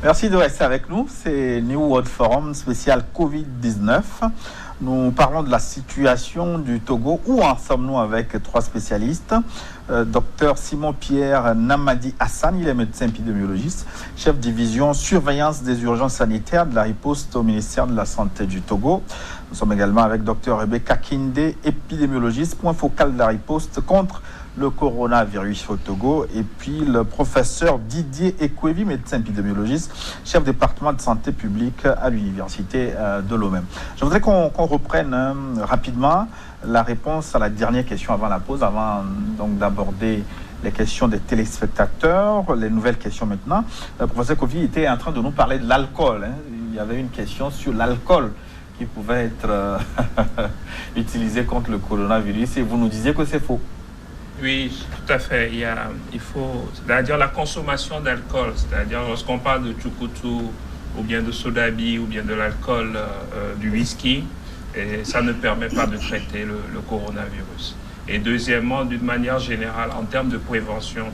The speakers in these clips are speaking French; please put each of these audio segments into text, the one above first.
Merci de rester avec nous. C'est New World Forum spécial Covid-19. Nous parlons de la situation du Togo. Où en sommes-nous avec trois spécialistes? Docteur Simon-Pierre Namadi Hassan, il est médecin épidémiologiste, chef division surveillance des urgences sanitaires de la riposte au ministère de la Santé du Togo. Nous sommes également avec Docteur Rebecca Kinde, épidémiologiste, point focal de la riposte contre le coronavirus au Togo, et puis le professeur Didier Ekwevi, médecin épidémiologiste, chef département de santé publique à l'université de Lomé. Je voudrais qu'on reprenne rapidement la réponse à la dernière question avant la pause, avant donc d'aborder les questions des téléspectateurs, les nouvelles questions maintenant. Le professeur Ekwevi était en train de nous parler de l'alcool. Il y avait une question sur l'alcool qui pouvait être utilisé contre le coronavirus, et vous nous disiez que c'est faux. Oui, tout à fait. Il faut, c'est-à-dire la consommation d'alcool, c'est-à-dire lorsqu'on parle de tchoukoutou ou bien de sodabi ou bien de l'alcool, du whisky, et ça ne permet pas de traiter le coronavirus. Et deuxièmement, d'une manière générale, en termes de prévention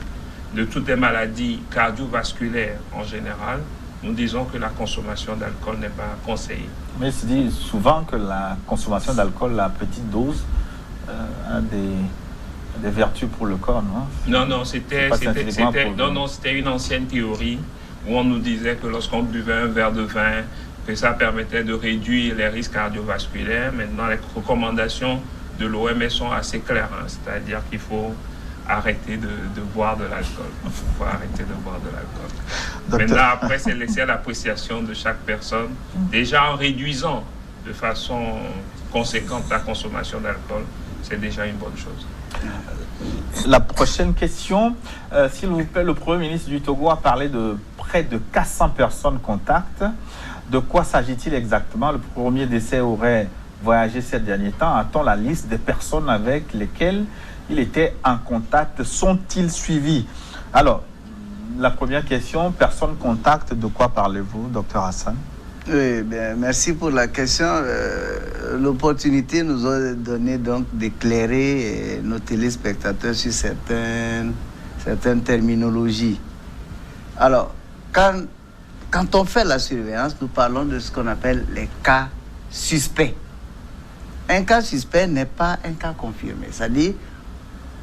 de toutes les maladies cardiovasculaires en général, nous disons que la consommation d'alcool n'est pas conseillée. Mais il se dit souvent que la consommation d'alcool à petite dose a des vertus pour le corps, non? Non, c'était une ancienne théorie où on nous disait que lorsqu'on buvait un verre de vin, que ça permettait de réduire les risques cardiovasculaires. Maintenant, les recommandations de l'OMS sont assez claires, c'est-à-dire qu'il faut arrêter de boire de l'alcool. Il faut arrêter de boire de l'alcool. Maintenant, après, c'est laissé à l'appréciation de chaque personne. Déjà, en réduisant de façon conséquente la consommation d'alcool, c'est déjà une bonne chose. La prochaine question, s'il vous plaît, le Premier ministre du Togo a parlé de près de 400 personnes contacts. De quoi s'agit-il exactement? Le premier décès aurait voyagé ces derniers temps. A-t-on la liste des personnes avec lesquelles il était en contact? Sont-ils suivis? Alors, la première question, personne contact, de quoi parlez-vous, docteur Hassan? Oui, bien, merci pour la question. L'opportunité nous a donné donc d'éclairer nos téléspectateurs sur certaines terminologies. Alors, quand on fait la surveillance, nous parlons de ce qu'on appelle les cas suspects. Un cas suspect n'est pas un cas confirmé. C'est-à-dire,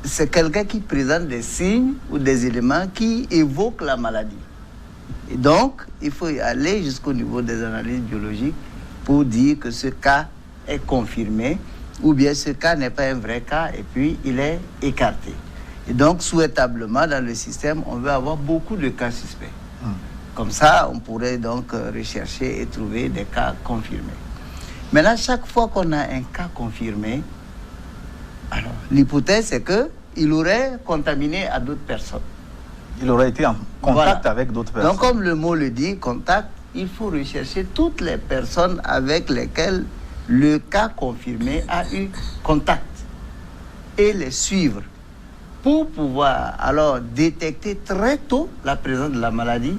c'est quelqu'un qui présente des signes ou des éléments qui évoquent la maladie. Et donc, il faut y aller jusqu'au niveau des analyses biologiques pour dire que ce cas est confirmé ou bien ce cas n'est pas un vrai cas et puis il est écarté. Et donc, souhaitablement, dans le système, on veut avoir beaucoup de cas suspects. Comme ça, on pourrait donc rechercher et trouver des cas confirmés. Maintenant, chaque fois qu'on a un cas confirmé, alors l'hypothèse c'est qu'il aurait contaminé à d'autres personnes. Il aurait été en contact avec d'autres personnes. Donc, comme le mot le dit, contact, il faut rechercher toutes les personnes avec lesquelles le cas confirmé a eu contact et les suivre pour pouvoir alors détecter très tôt la présence de la maladie,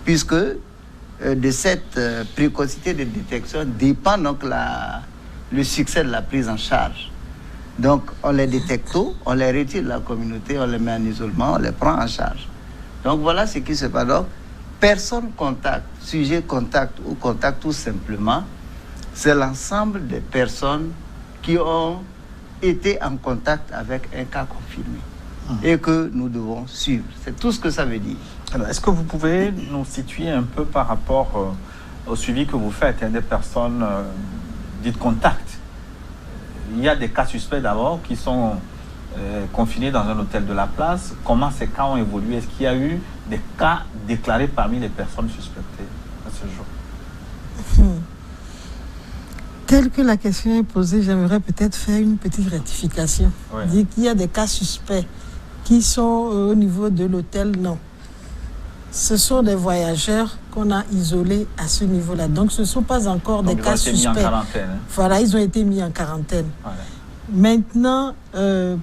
puisque de cette précocité de détection dépend donc le succès de la prise en charge. Donc, on les détecte tôt, on les retire de la communauté, on les met en isolement, on les prend en charge. Donc, voilà ce qui se passe. Donc, personne contact, sujet contact ou contact tout simplement, c'est l'ensemble des personnes qui ont été en contact avec un cas confirmé et que nous devons suivre. C'est tout ce que ça veut dire. Alors, est-ce que vous pouvez nous situer un peu par rapport au suivi que vous faites des personnes dites contact? Il y a des cas suspects d'abord qui sont confinés dans un hôtel de la place. Comment ces cas ont évolué? Est-ce qu'il y a eu des cas déclarés parmi les personnes suspectées à ce jour? Tel que la question est posée, j'aimerais peut-être faire une petite rectification. Ouais. Dire qu'il y a des cas suspects qui sont au niveau de l'hôtel, non. Ce sont des voyageurs qu'on a isolés à ce niveau-là. Donc, ce ne sont pas encore des cas suspects. Ils ont été mis en quarantaine. Voilà, ils ont été mis en quarantaine. Voilà. Maintenant,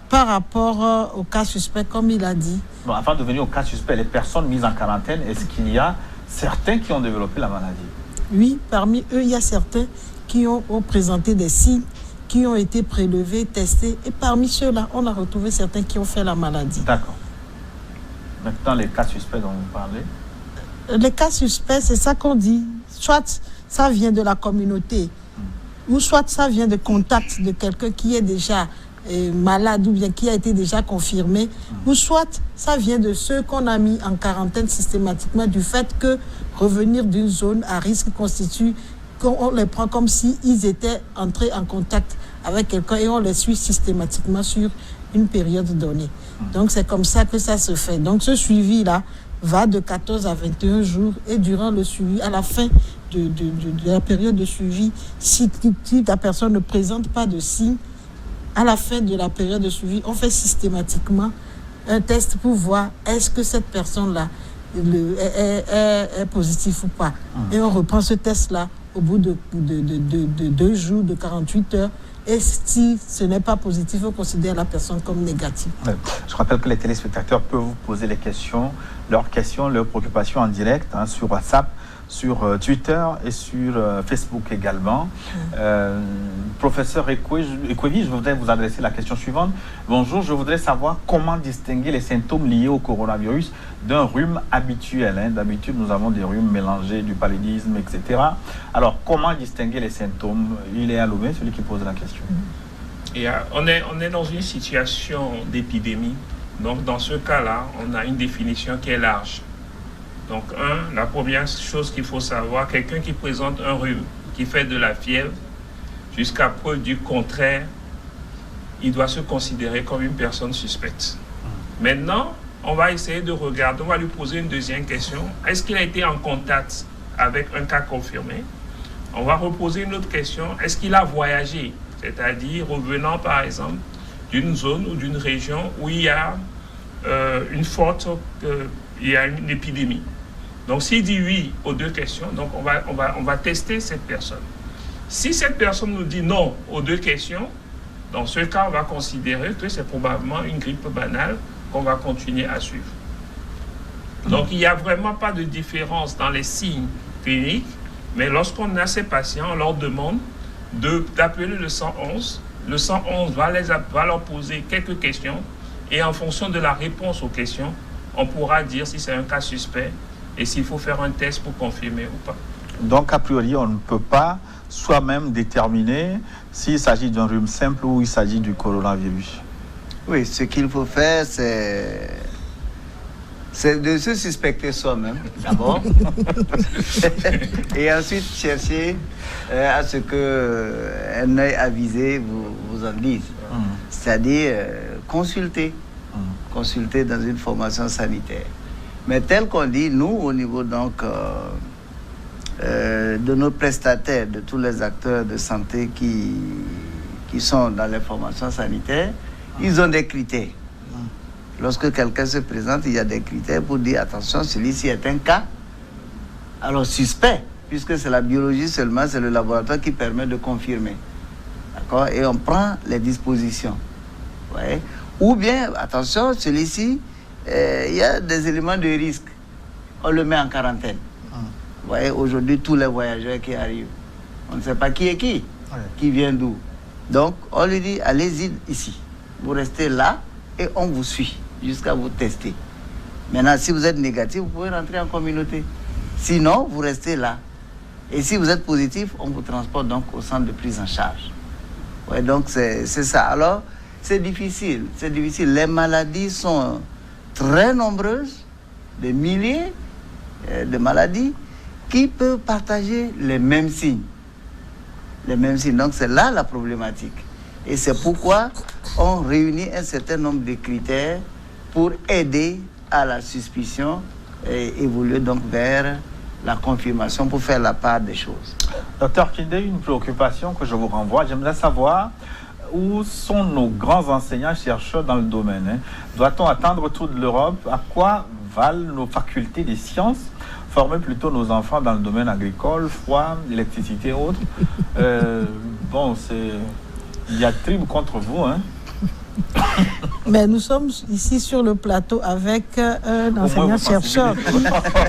par rapport aux cas suspects, comme il a dit... Bon, avant de venir aux cas suspects, les personnes mises en quarantaine, est-ce qu'il y a certains qui ont développé la maladie? Oui, parmi eux, il y a certains qui ont présenté des signes, qui ont été prélevés, testés. Et parmi ceux-là, on a retrouvé certains qui ont fait la maladie. D'accord. Maintenant, les cas suspects dont vous parlez? Les cas suspects, c'est ça qu'on dit. Soit ça vient de la communauté, ou soit ça vient de contact de quelqu'un qui est déjà malade ou bien qui a été déjà confirmé, ou soit ça vient de ceux qu'on a mis en quarantaine systématiquement du fait que revenir d'une zone à risque constitue qu'on les prend comme s'ils étaient entrés en contact avec quelqu'un et on les suit systématiquement sur une période donnée. Donc c'est comme ça que ça se fait. Donc ce suivi-là va de 14 à 21 jours et durant le suivi, à la fin de la période de suivi, si la personne ne présente pas de signes, à la fin de la période de suivi, on fait systématiquement un test pour voir est-ce que cette personne-là est positive ou pas. Et on reprend ce test-là au bout de 2 jours, de 48 heures. Et si ce n'est pas positif, on considère la personne comme négative. Je rappelle que les téléspectateurs peuvent vous poser leurs préoccupations en direct sur WhatsApp, sur Twitter et sur Facebook également. Professeur Ekwevi, je voudrais vous adresser la question suivante. Bonjour, je voudrais savoir comment distinguer les symptômes liés au coronavirus d'un rhume habituel. D'habitude, nous avons des rhumes mélangés, du paludisme, etc. Alors, comment distinguer les symptômes? Il est à Lomé, celui qui pose la question. Et, on est dans une situation d'épidémie. Donc, dans ce cas-là, on a une définition qui est large. Donc, la première chose qu'il faut savoir, quelqu'un qui présente un rhume, qui fait de la fièvre, jusqu'à preuve du contraire, il doit se considérer comme une personne suspecte. Maintenant, on va essayer de regarder, on va lui poser une deuxième question. Est-ce qu'il a été en contact avec un cas confirmé? On va reposer une autre question. Est-ce qu'il a voyagé? C'est-à-dire revenant, par exemple, d'une zone ou d'une région où il y a il y a une épidémie. Donc, s'il dit oui aux deux questions, donc on va tester cette personne. Si cette personne nous dit non aux deux questions, dans ce cas, on va considérer que c'est probablement une grippe banale qu'on va continuer à suivre. Donc, il n'y a vraiment pas de différence dans les signes cliniques, mais lorsqu'on a ces patients, on leur demande d'appeler le 111. Le 111 va leur poser quelques questions et en fonction de la réponse aux questions, on pourra dire si c'est un cas suspect et s'il faut faire un test pour confirmer ou pas. Donc, a priori, on ne peut pas soi-même déterminer s'il s'agit d'un rhume simple ou il s'agit du coronavirus. Oui, ce qu'il faut faire, c'est de se suspecter soi-même, d'abord, et ensuite chercher à ce qu'un œil avisé vous en dise. C'est-à-dire consulter dans une formation sanitaire. Mais tel qu'on dit, nous, au niveau donc de nos prestataires, de tous les acteurs de santé qui sont dans les formations sanitaires, ils ont des critères. Lorsque quelqu'un se présente, il y a des critères pour dire attention, celui-ci est un cas, alors suspect, puisque c'est la biologie seulement, c'est le laboratoire qui permet de confirmer. D'accord? Et on prend les dispositions. Ouais. Ou bien, attention, celui-ci, il y a des éléments de risque. On le met en quarantaine. Vous voyez, aujourd'hui, tous les voyageurs qui arrivent, on ne sait pas qui est qui vient d'où. Donc, on lui dit, allez-y ici. Vous restez là et on vous suit jusqu'à vous tester. Maintenant, si vous êtes négatif, vous pouvez rentrer en communauté. Sinon, vous restez là. Et si vous êtes positif, on vous transporte donc au centre de prise en charge. Ouais, donc, c'est ça. Alors, c'est difficile. Les maladies sont très nombreuses, des milliers de maladies qui peuvent partager les mêmes signes. Donc, c'est là la problématique. Et c'est pourquoi on réunit un certain nombre de critères pour aider à la suspicion et évoluer donc vers la confirmation pour faire la part des choses. Docteur Kinde, une préoccupation que je vous renvoie, j'aimerais savoir où sont nos grands enseignants chercheurs dans le domaine. Doit-on attendre toute l'Europe? À quoi valent nos facultés des sciences? Former plutôt nos enfants dans le domaine agricole, froid, électricité et autres. Bon, c'est diatribe contre vous, Mais nous sommes ici sur le plateau avec un enseignant-chercheur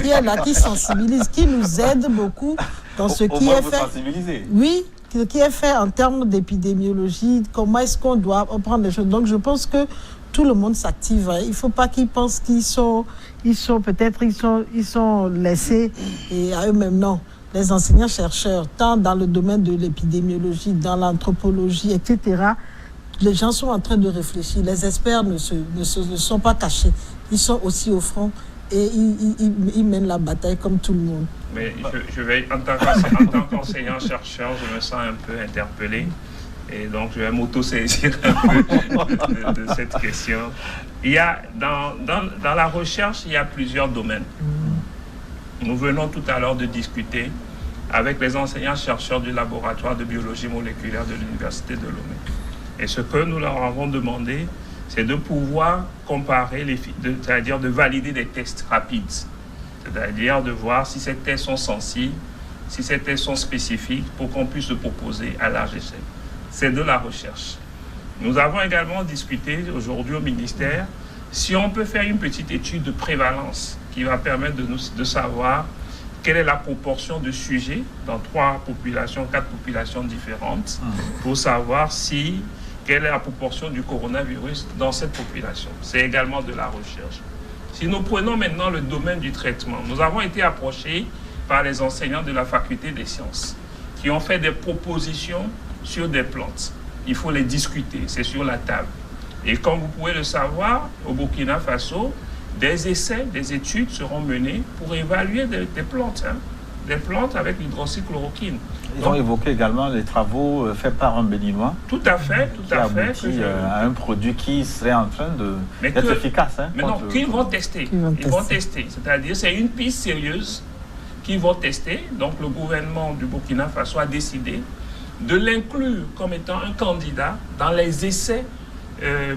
qui est là, qui sensibilise, qui nous aide beaucoup dans ce qui est fait. Oui, ce qui est fait en termes d'épidémiologie, comment est-ce qu'on doit prendre les choses. Donc je pense que tout le monde s'active. Il ne faut pas qu'ils pensent qu'ils sont laissés et à eux-mêmes. Non. Les enseignants-chercheurs, tant dans le domaine de l'épidémiologie, dans l'anthropologie, etc., les gens sont en train de réfléchir. Les experts ne sont pas cachés. Ils sont aussi au front et ils mènent la bataille comme tout le monde. Mais je vais, en tant qu'enseignant-chercheur, je me sens un peu interpellé. Et donc, je vais m'auto-saisir un peu de cette question. Il y a, dans la recherche, il y a plusieurs domaines. Nous venons tout à l'heure de discuter avec les enseignants-chercheurs du laboratoire de biologie moléculaire de l'Université de Lomé. Et ce que nous leur avons demandé, c'est de pouvoir comparer, c'est-à-dire de valider des tests rapides. C'est-à-dire de voir si ces tests sont sensibles, si ces tests sont spécifiques, pour qu'on puisse se proposer à large échelle. C'est de la recherche. Nous avons également discuté aujourd'hui au ministère si on peut faire une petite étude de prévalence qui va permettre de savoir quelle est la proportion de sujets dans 4 populations différentes, pour savoir quelle est la proportion du coronavirus dans cette population. C'est également de la recherche. Si nous prenons maintenant le domaine du traitement, nous avons été approchés par les enseignants de la faculté des sciences qui ont fait des propositions sur des plantes. Il faut les discuter, c'est sur la table. Et comme vous pouvez le savoir, au Burkina Faso, des essais, des études seront menées pour évaluer des plantes, des plantes avec l'hydroxychloroquine. Ils ont évoqué également les travaux faits par un Béninois. Tout à fait. Qui aboutit à un produit qui serait en train d'être efficace. Mais non, qu'ils vont tester. Ils vont tester. C'est-à-dire, c'est une piste sérieuse qu'ils vont tester. Donc, le gouvernement du Burkina Faso a décidé de l'inclure comme étant un candidat dans les essais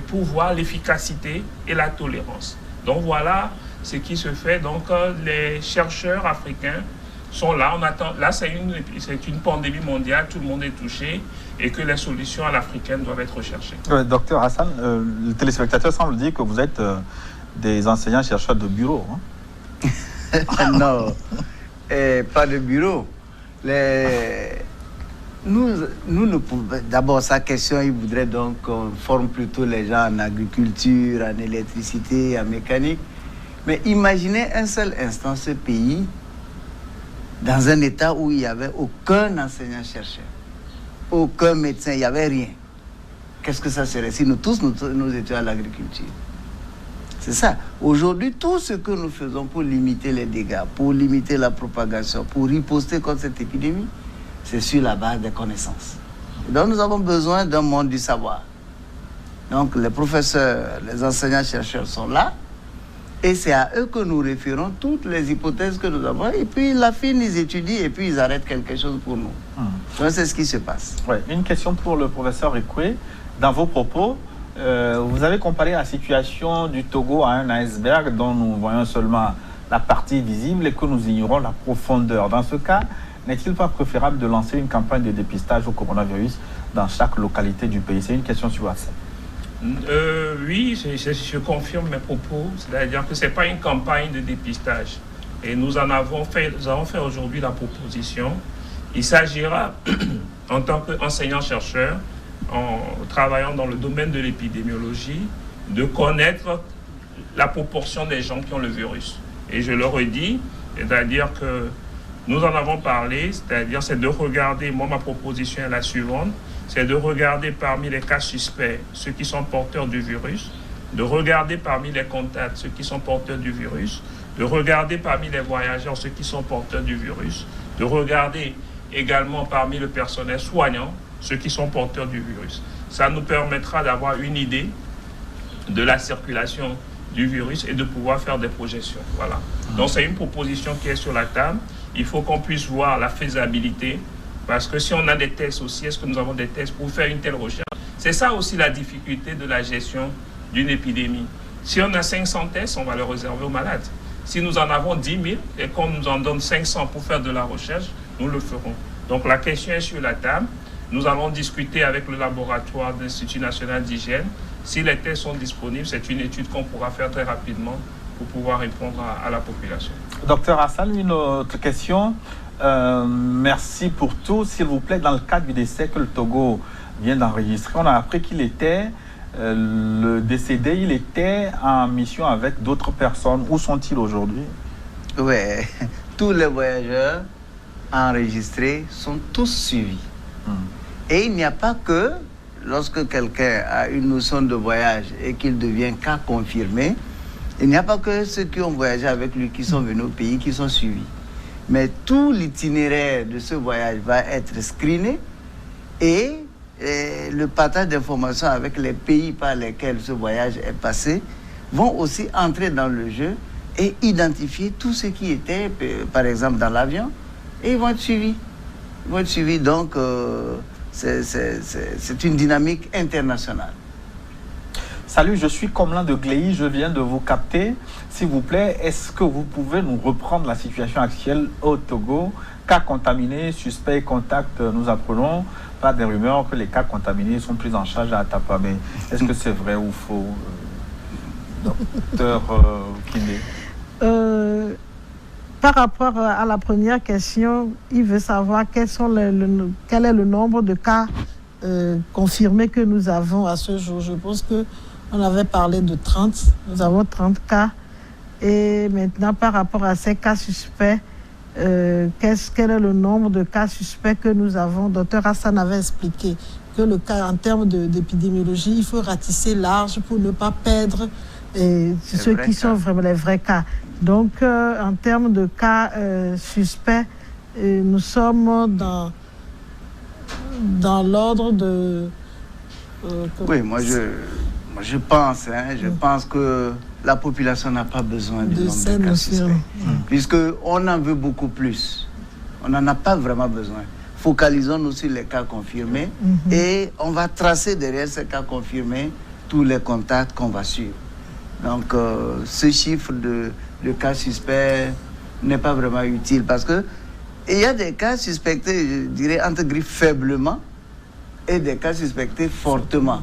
pour voir l'efficacité et la tolérance. Donc voilà ce qui se fait. Donc les chercheurs africains sont là. On attend. Là, c'est une pandémie mondiale, tout le monde est touché et que les solutions à l'africaine doivent être recherchées. Docteur Hassan, le téléspectateur semble dire que vous êtes des enseignants-chercheurs de bureau. Non, pas de bureau. Nous ne pouvons. D'abord, sa question, il voudrait donc qu'on forme plutôt les gens en agriculture, en électricité, en mécanique. Mais imaginez un seul instant ce pays dans un état où il n'y avait aucun enseignant-chercheur, aucun médecin, il n'y avait rien. Qu'est-ce que ça serait si nous tous nous étions à l'agriculture? C'est ça. Aujourd'hui, tout ce que nous faisons pour limiter les dégâts, pour limiter la propagation, pour riposter contre cette épidémie, c'est sur la base des connaissances. Et donc nous avons besoin d'un monde du savoir. Donc les professeurs, les enseignants-chercheurs sont là, et c'est à eux que nous référons toutes les hypothèses que nous avons, et puis ils l'affinent, ils étudient, et puis ils arrêtent quelque chose pour nous. Donc c'est ce qui se passe. Ouais. Une question pour le professeur Ekwe. Dans vos propos, vous avez comparé la situation du Togo à un iceberg dont nous voyons seulement la partie visible et que nous ignorons la profondeur. Dans ce cas, n'est-il pas préférable de lancer une campagne de dépistage au coronavirus dans chaque localité du pays? C'est une question sur WhatsApp. Oui, je confirme mes propos. C'est-à-dire que ce n'est pas une campagne de dépistage. Et nous avons fait aujourd'hui la proposition. Il s'agira, en tant qu'enseignant-chercheur, en travaillant dans le domaine de l'épidémiologie, de connaître la proportion des gens qui ont le virus. Et je le redis, c'est-à-dire que nous en avons parlé, c'est-à-dire c'est de regarder, moi ma proposition est la suivante, c'est de regarder parmi les cas suspects ceux qui sont porteurs du virus, de regarder parmi les contacts ceux qui sont porteurs du virus, de regarder parmi les voyageurs ceux qui sont porteurs du virus, de regarder également parmi le personnel soignant ceux qui sont porteurs du virus. Ça nous permettra d'avoir une idée de la circulation du virus et de pouvoir faire des projections. Voilà. Donc c'est une proposition qui est sur la table. Il faut qu'on puisse voir la faisabilité, parce que si on a des tests aussi, est-ce que nous avons des tests pour faire une telle recherche? C'est ça aussi la difficulté de la gestion d'une épidémie. Si on a 500 tests, on va les réserver aux malades. Si nous en avons 10 000 et qu'on nous en donne 500 pour faire de la recherche, nous le ferons. Donc la question est sur la table. Nous allons discuter avec le laboratoire de l'Institut national d'hygiène. Si les tests sont disponibles, c'est une étude qu'on pourra faire très rapidement pour pouvoir répondre à la population. Docteur Hassan, une autre question. Merci pour tout. S'il vous plaît, dans le cadre du décès que le Togo vient d'enregistrer, on a appris qu'il était Le décédé, il était en mission avec d'autres personnes. Où sont-ils aujourd'hui? Oui, tous les voyageurs enregistrés sont tous suivis. Et il n'y a pas que lorsque quelqu'un a une notion de voyage et qu'il devient cas confirmé, il n'y a pas que ceux qui ont voyagé avec lui qui sont venus au pays qui sont suivis. Mais tout l'itinéraire de ce voyage va être screené et le partage d'informations avec les pays par lesquels ce voyage est passé vont aussi entrer dans le jeu et identifier tout ce qui était, par exemple, dans l'avion, et ils vont être suivis. Ils vont être suivis, donc c'est une dynamique internationale. Salut, je suis Comlan de Gléy, je viens de vous capter. S'il vous plaît, est-ce que vous pouvez nous reprendre la situation actuelle au Togo? Cas contaminés, suspects, contacts, nous apprenons par des rumeurs que les cas contaminés sont pris en charge à Tapamé. Est-ce que c'est vrai ou faux, docteur Kinde? Par rapport à la première question, il veut savoir quel est le nombre de cas confirmés que nous avons à ce jour. Je pense qu'on avait parlé de 30. Nous avons 30 cas. Et maintenant, par rapport à ces cas suspects, quel est le nombre de cas suspects que nous avons? Dr Hassan avait expliqué que le cas, en termes d'épidémiologie, il faut ratisser large pour ne pas perdre ceux qui sont vraiment les vrais cas. Donc, en termes de cas suspects, nous sommes dans l'ordre de... oui, moi je pense, je pense que la population n'a pas besoin de nombre de cas suspects, puisqu'on en veut beaucoup plus. On n'en a pas vraiment besoin. Focalisons-nous sur les cas confirmés et on va tracer derrière ces cas confirmés tous les contacts qu'on va suivre. Donc, ce chiffre de cas suspects n'est pas vraiment utile parce que il y a des cas suspectés, je dirais, entre griffes faiblement et des cas suspectés fortement.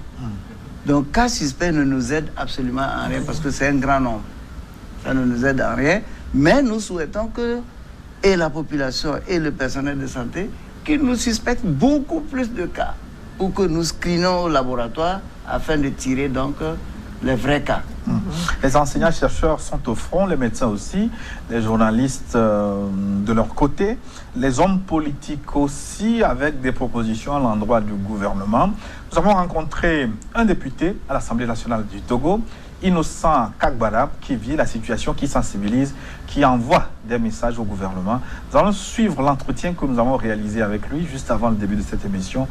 Donc, cas suspects ne nous aide absolument à rien parce que c'est un grand nombre. Ça ne nous aide à rien, mais nous souhaitons que et la population et le personnel de santé qu'ils nous suspectent beaucoup plus de cas pour que nous screenons au laboratoire afin de tirer donc les vrais cas. Les enseignants-chercheurs sont au front, les médecins aussi, les journalistes de leur côté, les hommes politiques aussi, avec des propositions à l'endroit du gouvernement. Nous avons rencontré un député à l'Assemblée nationale du Togo, Innocent Kagbara, qui vit la situation, qui sensibilise, qui envoie des messages au gouvernement. Nous allons suivre l'entretien que nous avons réalisé avec lui juste avant le début de cette émission.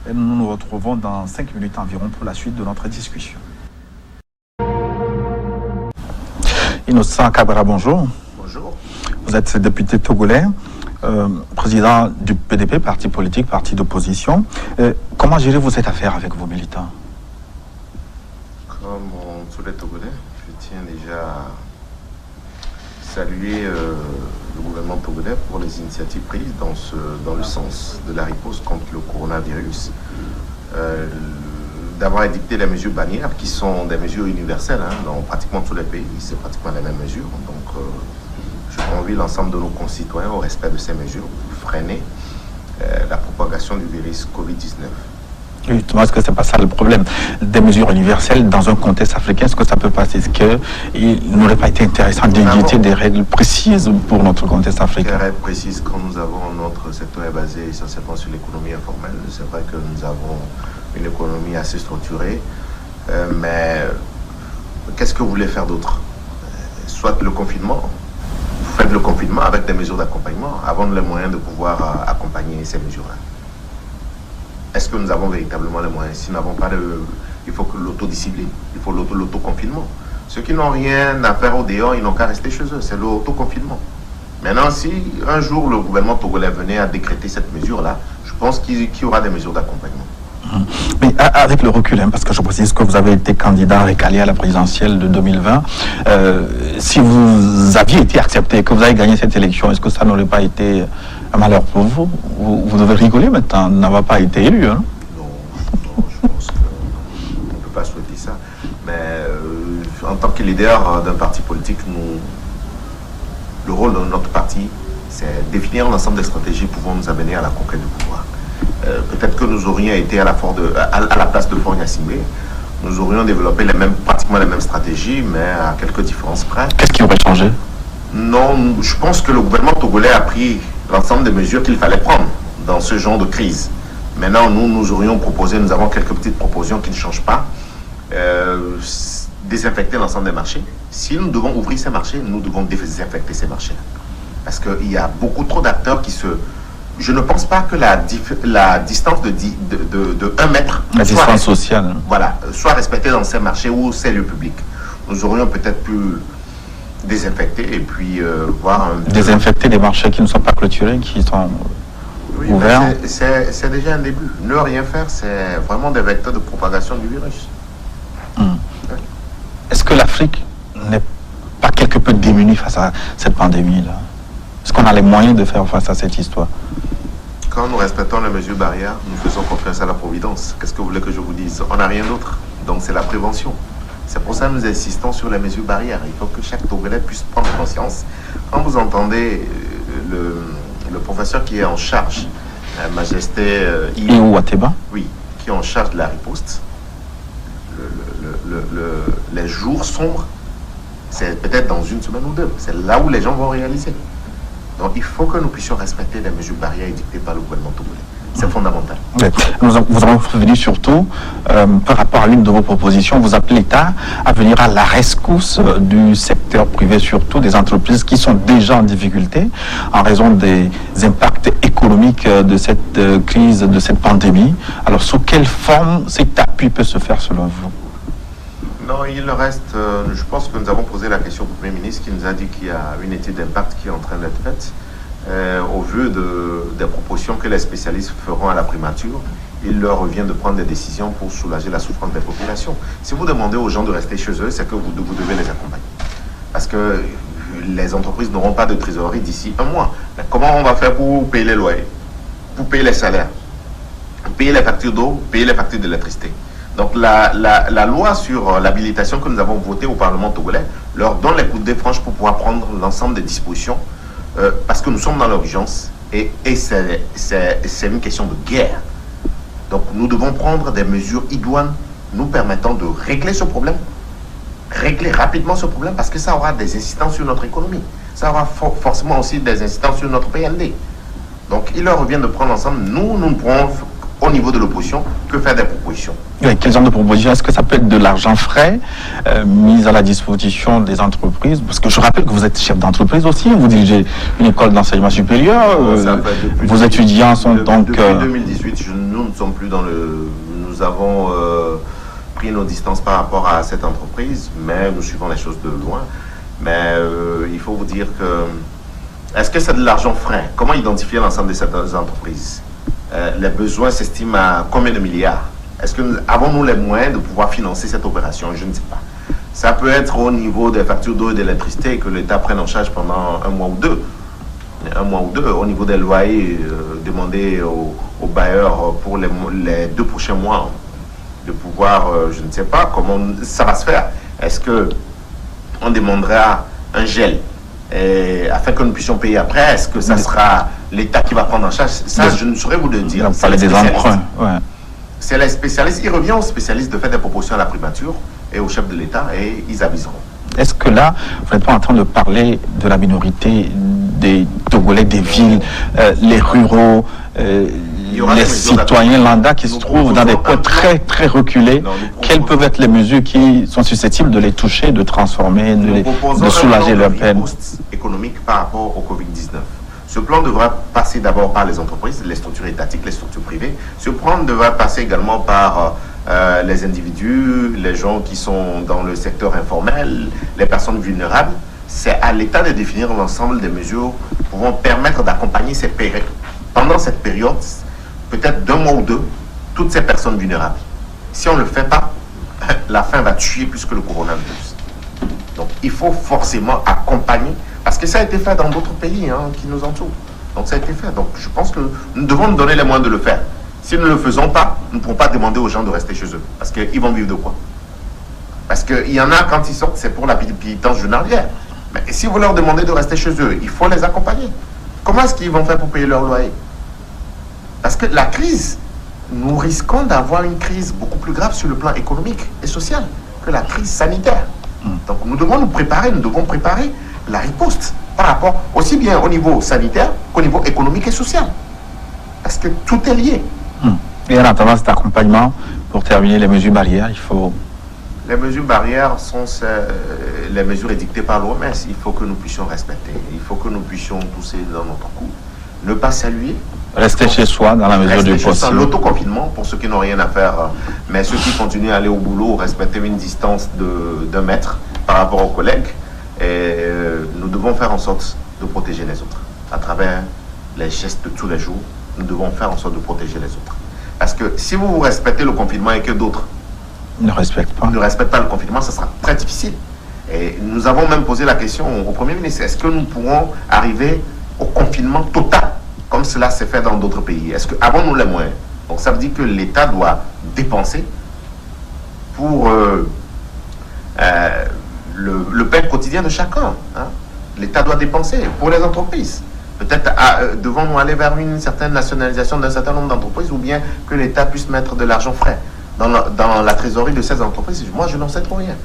Et nous nous retrouvons dans 5 minutes environ pour la suite de notre discussion. Innocent Kagbara, bonjour. Bonjour. Vous êtes député togolais, président du PDP, parti politique, parti d'opposition. Comment gérez-vous cette affaire avec vos militants? Comme tous les Togolais, je tiens déjà à saluer le gouvernement togolais pour les initiatives prises dans le sens de la riposte contre le coronavirus. D'avoir édicté les mesures bannières qui sont des mesures universelles dans pratiquement tous les pays, c'est pratiquement les mêmes mesures. Donc je convie l'ensemble de nos concitoyens au respect de ces mesures pour freiner la propagation du virus Covid-19. Justement, est-ce que c'est pas ça le problème des mesures universelles dans un contexte africain? Est-ce que ça peut passer? Est-ce qu'il n'aurait pas été intéressant d'éditer des règles précises pour notre contexte africain? Des règles précises quand nous avons notre secteur est basé essentiellement sur l'économie informelle. C'est vrai que nous avons une économie assez structurée, mais qu'est-ce que vous voulez faire d'autre? Soit le confinement, vous faites le confinement avec des mesures d'accompagnement, avant les moyens de pouvoir accompagner ces mesures-là. Est-ce que nous avons véritablement les moyens? Si nous n'avons pas il faut que l'autodiscipline, il faut l'autoconfinement. Ceux qui n'ont rien à faire au dehors, ils n'ont qu'à rester chez eux, c'est l'autoconfinement. Maintenant, si un jour le gouvernement togolais venait à décréter cette mesure-là, je pense qu'il y aura des mesures d'accompagnement. Mais avec le recul, parce que je précise que vous avez été candidat récalé à la présidentielle de 2020, si vous aviez été accepté, que vous avez gagné cette élection, est-ce que ça n'aurait pas été un malheur pour vous? Vous devez rigoler maintenant, n'avoir pas été élu. Non, je pense qu'on ne peut pas souhaiter ça. Mais en tant que leader d'un parti politique, le rôle de notre parti, c'est définir l'ensemble des stratégies pouvant nous amener à la conquête du pouvoir. Peut-être que nous aurions été à la place de Faure Gnassingbé, nous aurions développé pratiquement les mêmes stratégies, mais à quelques différences près. Qu'est-ce qui aurait changé? Non, je pense que le gouvernement togolais a pris l'ensemble des mesures qu'il fallait prendre dans ce genre de crise. Maintenant, nous aurions proposé, nous avons quelques petites propositions qui ne changent pas. Désinfecter l'ensemble des marchés. Si nous devons ouvrir ces marchés, nous devons désinfecter ces marchés. Parce qu'il y a beaucoup trop d'acteurs qui se... Je ne pense pas que la distance de 1 mètre... La distance sociale. Voilà, soit respectée dans ces marchés ou ces lieux publics. Nous aurions peut-être pu désinfecter et puis voir... Désinfecter des marchés qui ne sont pas clôturés, qui sont ouverts. C'est déjà un début. Ne rien faire, c'est vraiment des vecteurs de propagation du virus. Est-ce que l'Afrique n'est pas quelque peu démunie face à cette pandémie-là? Est-ce qu'on a les moyens de faire face à cette histoire? Quand nous respectons les mesures barrières, nous faisons confiance à la Providence. Qu'est-ce que vous voulez que je vous dise? On n'a rien d'autre. Donc c'est la prévention. C'est pour ça que nous insistons sur les mesures barrières. Il faut que chaque Togolais puisse prendre conscience. Quand vous entendez le professeur qui est en charge, Majesté Iou Ateba, oui, qui est en charge de la riposte, les jours sombres, c'est peut-être dans une semaine ou deux. C'est là où les gens vont réaliser. Donc il faut que nous puissions respecter les mesures barrières édictées par le gouvernement togolais. C'est fondamental. Vous avez revenu surtout par rapport à l'une de vos propositions. Vous appelez l'État à venir à la rescousse du secteur privé, surtout des entreprises qui sont déjà en difficulté en raison des impacts économiques de cette crise, de cette pandémie. Alors sous quelle forme cet appui peut se faire selon vous? Non, il reste, je pense que nous avons posé la question au Premier ministre qui nous a dit qu'il y a une étude d'impact qui est en train d'être faite. Au vu des propositions que les spécialistes feront à la primature, il leur revient de prendre des décisions pour soulager la souffrance des populations. Si vous demandez aux gens de rester chez eux, c'est que vous devez les accompagner. Parce que les entreprises n'auront pas de trésorerie d'ici un mois. Mais comment on va faire pour payer les loyers, pour payer les salaires, pour payer les factures d'eau, payer les factures d'électricité? Donc la loi sur l'habilitation que nous avons votée au Parlement togolais leur donne les coups de franches pour pouvoir prendre l'ensemble des dispositions parce que nous sommes dans l'urgence et c'est une question de guerre. Donc nous devons prendre des mesures idoines nous permettant de régler ce problème, régler rapidement ce problème parce que ça aura des incidences sur notre économie. Ça aura forcément aussi des incidences sur notre PND. Donc il leur revient de prendre ensemble. Nous ne pourrons au niveau de l'opposition que faire des propositions. Oui, quel genre de propositions? Est-ce que ça peut être de l'argent frais mis à la disposition des entreprises? Parce que je rappelle que vous êtes chef d'entreprise aussi, vous dirigez une école d'enseignement supérieur, vos étudiants sont donc... Depuis 2018, nous ne sommes plus dans le... Nous avons pris nos distances par rapport à cette entreprise, mais nous suivons les choses de loin. Mais il faut vous dire que... Est-ce que c'est de l'argent frais? Comment identifier l'ensemble de ces entreprises? Les besoins s'estiment à combien de milliards? Est-ce que avons-nous les moyens de pouvoir financer cette opération? Je ne sais pas. Ça peut être au niveau des factures d'eau et d'électricité que l'État prenne en charge pendant un mois ou deux. Au niveau des loyers demandés aux bailleurs pour les 2 prochains mois. De pouvoir, je ne sais pas comment ça va se faire. Est-ce qu'on demandera un gel afin que nous puissions payer après? Est-ce que ça sera l'État qui va prendre en charge? Ça, je ne saurais vous le dire. C'est les emprunts. Ouais. C'est les spécialistes. Il revient aux spécialistes de faire des propositions à la primature et au chef de l'État et ils aviseront. Est-ce que là, vous n'êtes pas en train de parler de la minorité des Togolais, des villes, les ruraux, les citoyens lambda qui se trouvent dans des coins très très reculés? Quelles peuvent être les mesures qui sont susceptibles de les toucher, de transformer, de soulager leur peine? Économique par rapport au Covid-19. Ce plan devra passer d'abord par les entreprises, les structures étatiques, les structures privées. Ce plan devra passer également par les individus, les gens qui sont dans le secteur informel, les personnes vulnérables. C'est à l'État de définir l'ensemble des mesures pouvant permettre d'accompagner pendant cette période, peut-être d'1 mois ou 2, toutes ces personnes vulnérables. Si on ne le fait pas, la faim va tuer plus que le coronavirus. Donc il faut forcément accompagner, parce que ça a été fait dans d'autres pays qui nous entourent. Donc ça a été fait. Donc je pense que nous devons nous donner les moyens de le faire. Si nous ne le faisons pas, nous ne pourrons pas demander aux gens de rester chez eux. Parce qu'ils vont vivre de quoi? Parce qu'il y en a, quand ils sortent, c'est pour la pénitence journalière. Mais si vous leur demandez de rester chez eux, il faut les accompagner. Comment est-ce qu'ils vont faire pour payer leur loyer? Parce que la crise nous risquons d'avoir une crise beaucoup plus grave sur le plan économique et social que la crise sanitaire. Donc nous devons nous préparer, nous devons préparer la riposte par rapport aussi bien au niveau sanitaire qu'au niveau économique et social. Parce que tout est lié. Et en attendant cet accompagnement, pour terminer les mesures barrières, il faut... Les mesures barrières sont les mesures édictées par l'OMS. Il faut que nous puissions respecter. Il faut que nous puissions tousser dans notre cou. Ne pas saluer. Rester chez soi dans la mesure du possible. L'autoconfinement pour ceux qui n'ont rien à faire, mais ceux qui continuent à aller au boulot, respecter une distance d'1 mètre par rapport aux collègues. Et nous devons faire en sorte de protéger les autres. À travers les gestes de tous les jours, nous devons faire en sorte de protéger les autres. Parce que si vous respectez le confinement et que d'autres ne respectent pas le confinement, ce sera très difficile. Et nous avons même posé la question au Premier ministre, est-ce que nous pourrons arriver au confinement total comme cela s'est fait dans d'autres pays? Est-ce que avons-nous les moyens? Donc ça veut dire que l'État doit dépenser pour le pain quotidien de chacun. L'État doit dépenser pour les entreprises. Peut-être devons-nous aller vers une certaine nationalisation d'un certain nombre d'entreprises, ou bien que l'État puisse mettre de l'argent frais dans la trésorerie de ces entreprises. Moi, je n'en sais trop rien.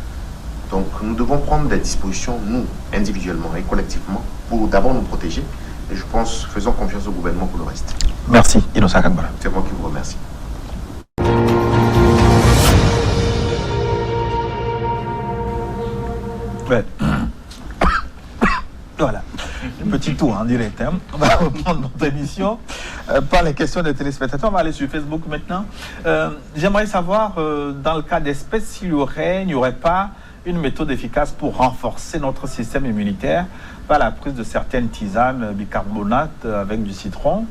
Donc nous devons prendre des dispositions, nous, individuellement et collectivement, pour d'abord nous protéger. Et je pense, faisons confiance au gouvernement pour le reste. Merci, Innocent Kangbala. C'est moi qui vous remercie. Ouais. Voilà, un petit tour en direct. On va reprendre notre émission par les questions des téléspectateurs. On va aller sur Facebook maintenant. J'aimerais savoir, dans le cas d'espèce, s'il n'y aurait pas une méthode efficace pour renforcer notre système immunitaire par la prise de certaines tisanes bicarbonate avec du citron.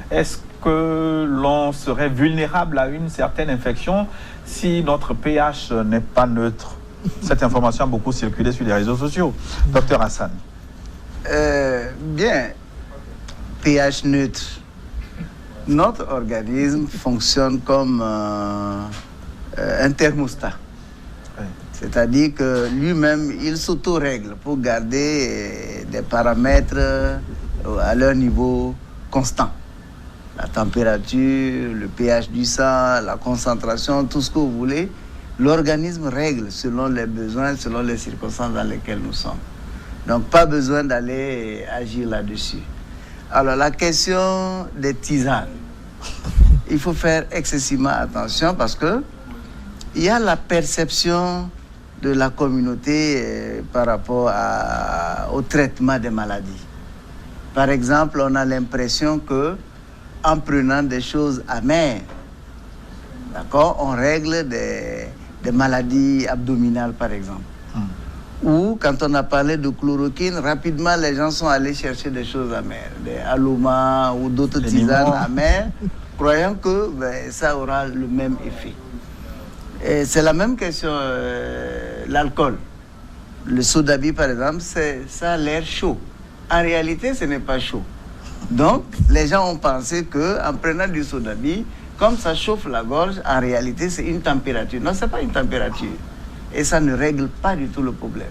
Est-ce que l'on serait vulnérable à une certaine infection si notre pH n'est pas neutre? Cette information a beaucoup circulé sur les réseaux sociaux. Docteur Hassan. Bien, pH neutre. Notre organisme fonctionne comme un thermostat. Oui. C'est-à-dire que lui-même, il s'auto-règle pour garder des paramètres à leur niveau constant. La température, le pH du sang, la concentration, tout ce que vous voulez. L'organisme règle selon les besoins, selon les circonstances dans lesquelles nous sommes. Donc, pas besoin d'aller agir là-dessus. Alors, la question des tisanes. Il faut faire excessivement attention parce que il y a la perception de la communauté par rapport au traitement des maladies. Par exemple, on a l'impression que en prenant des choses amères, d'accord, on règle des maladies abdominales, par exemple. Ou quand on a parlé de chloroquine, rapidement les gens sont allés chercher des choses amères, des Aloma ou d'autres tisanes amères, croyant que ça aura le même effet. Et c'est la même question, l'alcool. Le sodabi, par exemple, ça a l'air chaud. En réalité, ce n'est pas chaud. Donc, les gens ont pensé qu'en prenant du sodabi, comme ça chauffe la gorge, en réalité, c'est une température. Non, ce n'est pas une température. Et ça ne règle pas du tout le problème.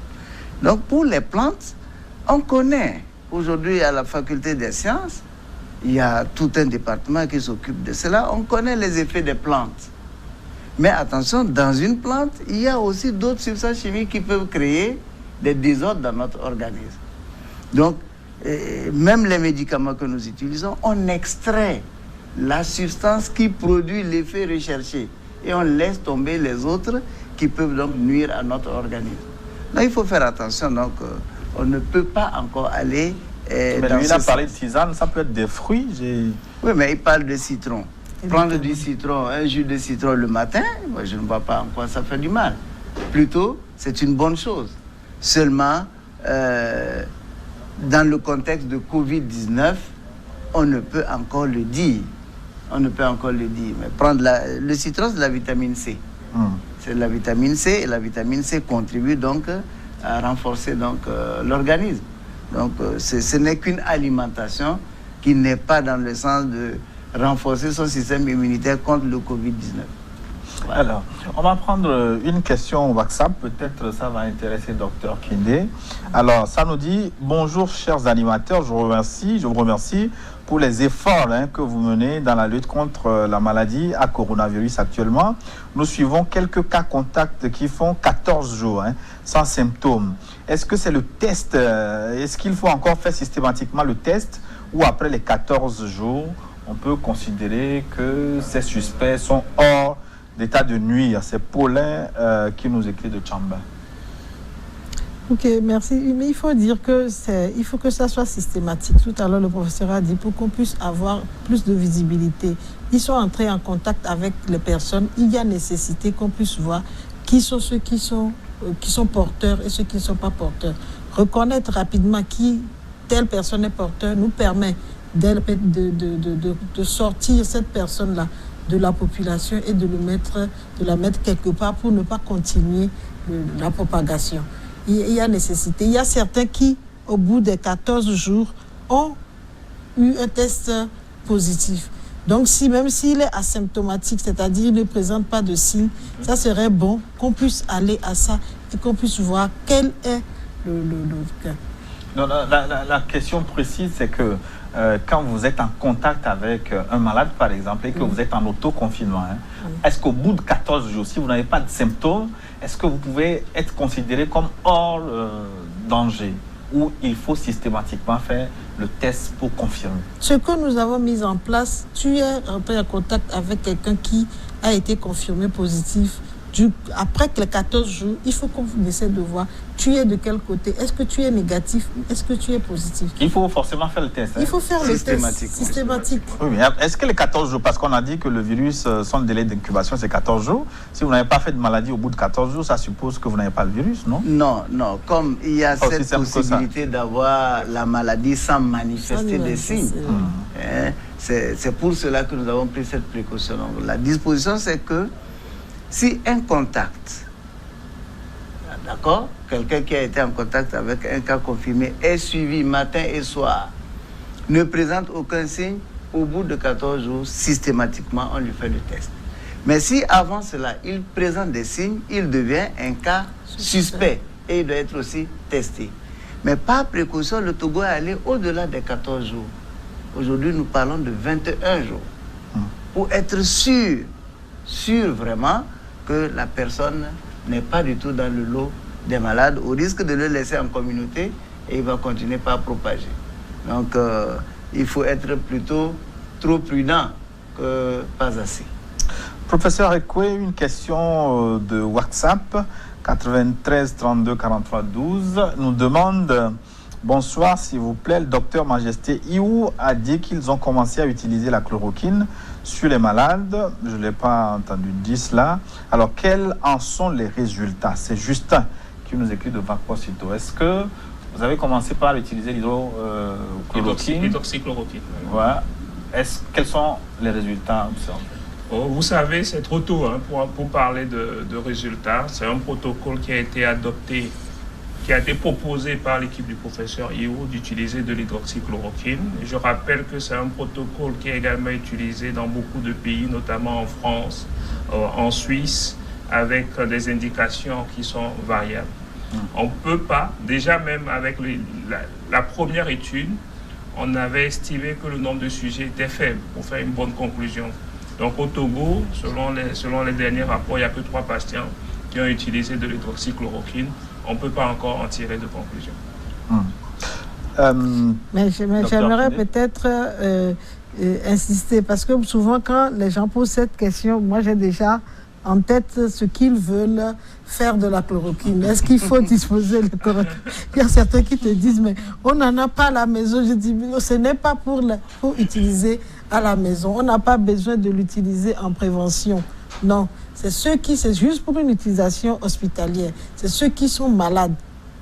Donc, pour les plantes, on connaît. Aujourd'hui, à la faculté des sciences, il y a tout un département qui s'occupe de cela. On connaît les effets des plantes. Mais attention, dans une plante, il y a aussi d'autres substances chimiques qui peuvent créer des désordres dans notre organisme. Donc, même les médicaments que nous utilisons, on extrait la substance qui produit l'effet recherché. Et on laisse tomber les autres qui peuvent donc nuire à notre organisme. Donc, il faut faire attention. Donc, on ne peut pas encore aller mais lui, il a parlé de tisane, ça peut être des fruits. Oui, mais il parle de citron. Prendre du citron, un jus de citron le matin, moi, je ne vois pas en quoi ça fait du mal. Plutôt, c'est une bonne chose. Seulement, dans le contexte de Covid-19, on ne peut encore le dire. On ne peut encore le dire. Mais prendre le citron, c'est de la vitamine C. C'est de la vitamine C, et la vitamine C contribue donc à renforcer l'organisme. Donc, ce n'est qu'une alimentation qui n'est pas dans le sens de renforcer son système immunitaire contre le Covid-19. Alors, on va prendre une question au WhatsApp. Peut-être ça va intéresser Dr Kindé. Alors, ça nous dit « Bonjour, chers animateurs. Je vous remercie pour les efforts que vous menez dans la lutte contre la maladie à coronavirus actuellement. Nous suivons quelques cas contacts qui font 14 jours sans symptômes. Est-ce que c'est le test? Est-ce qu'il faut encore faire systématiquement le test ou après les 14 jours, on peut considérer que ces suspects sont hors d'état de nuire? C'est Paulin qui nous écrit de Tchamba. Ok, merci. Mais il faut dire que il faut que ça soit systématique. Tout à l'heure, le professeur a dit pour qu'on puisse avoir plus de visibilité. Ils sont entrés en contact avec les personnes. Il y a nécessité qu'on puisse voir qui sont ceux qui sont porteurs et ceux qui ne sont pas porteurs. Reconnaître rapidement qui telle personne est porteur nous permet de sortir cette personne-là de la population et de la mettre quelque part pour ne pas continuer la propagation. Il y a nécessité. Il y a certains qui, au bout des 14 jours, ont eu un test positif. Donc, même s'il est asymptomatique, c'est-à-dire qu'il ne présente pas de signes, ça serait bon qu'on puisse aller à ça et qu'on puisse voir quel est le cas. Non, la question précise, c'est que quand vous êtes en contact avec un malade, par exemple, et que vous êtes en autoconfinement, est-ce qu'au bout de 14 jours, si vous n'avez pas de symptômes, est-ce que vous pouvez être considéré comme hors danger ou il faut systématiquement faire le test pour confirmer? Ce que nous avons mis en place, tu es rentré en contact avec quelqu'un qui a été confirmé positif. Après les 14 jours, il faut qu'on essaie de voir tu es de quel côté. Est-ce que tu es négatif? Est-ce que tu es positif? Il faut forcément faire le test. Il faut faire le test systématique. Oui, mais est-ce que les 14 jours, parce qu'on a dit que le virus, son délai d'incubation, c'est 14 jours. Si vous n'avez pas fait de maladie au bout de 14 jours, ça suppose que vous n'avez pas le virus, non? Non. Comme il y a cette possibilité d'avoir la maladie sans manifester des signes. C'est pour cela que nous avons pris cette précaution. La disposition, c'est que si un contact, d'accord, quelqu'un qui a été en contact avec un cas confirmé est suivi matin et soir, ne présente aucun signe, au bout de 14 jours, systématiquement, on lui fait le test. Mais si avant cela, il présente des signes, il devient un cas suspect et il doit être aussi testé. Mais par précaution, le Togo est allé au-delà des 14 jours. Aujourd'hui, nous parlons de 21 jours. Pour être sûr vraiment que la personne n'est pas du tout dans le lot des malades, au risque de le laisser en communauté et il va continuer par propager. Donc, il faut être plutôt trop prudent que pas assez. Professeur Ekwe, une question de WhatsApp, 93 32 43 12, nous demande « Bonsoir, s'il vous plaît, le docteur Majesté Iou a dit qu'ils ont commencé à utiliser la chloroquine sur les malades. » Je ne l'ai pas entendu dire cela. Alors, quels en sont les résultats? C'est Justin qui nous écrit de Vaposito. Est-ce que vous avez commencé par utiliser l'hydroxychloroquine? L'hydroxychloroquine. Voilà. Quels sont les résultats observés? Vous savez, c'est trop tôt pour parler de résultats. C'est un protocole qui a été adopté, qui a été proposé par l'équipe du professeur Iou d'utiliser de l'hydroxychloroquine. Je rappelle que c'est un protocole qui est également utilisé dans beaucoup de pays, notamment en France, en Suisse, avec des indications qui sont variables. On ne peut pas, déjà même avec la première étude, on avait estimé que le nombre de sujets était faible pour faire une bonne conclusion. Donc au Togo, selon les derniers rapports, il n'y a que 3 patients qui ont utilisé de l'hydroxychloroquine. On ne peut pas encore en tirer de conclusion. Mais j'aimerais peut-être insister, parce que souvent quand les gens posent cette question, moi j'ai déjà en tête ce qu'ils veulent faire de la chloroquine. Est-ce qu'il faut disposer de chloroquine? Il y a certains qui te disent, mais on n'en a pas à la maison. Je dis, ce n'est pas pour utiliser à la maison. On n'a pas besoin de l'utiliser en prévention. Non, c'est juste pour une utilisation hospitalière. C'est ceux qui sont malades,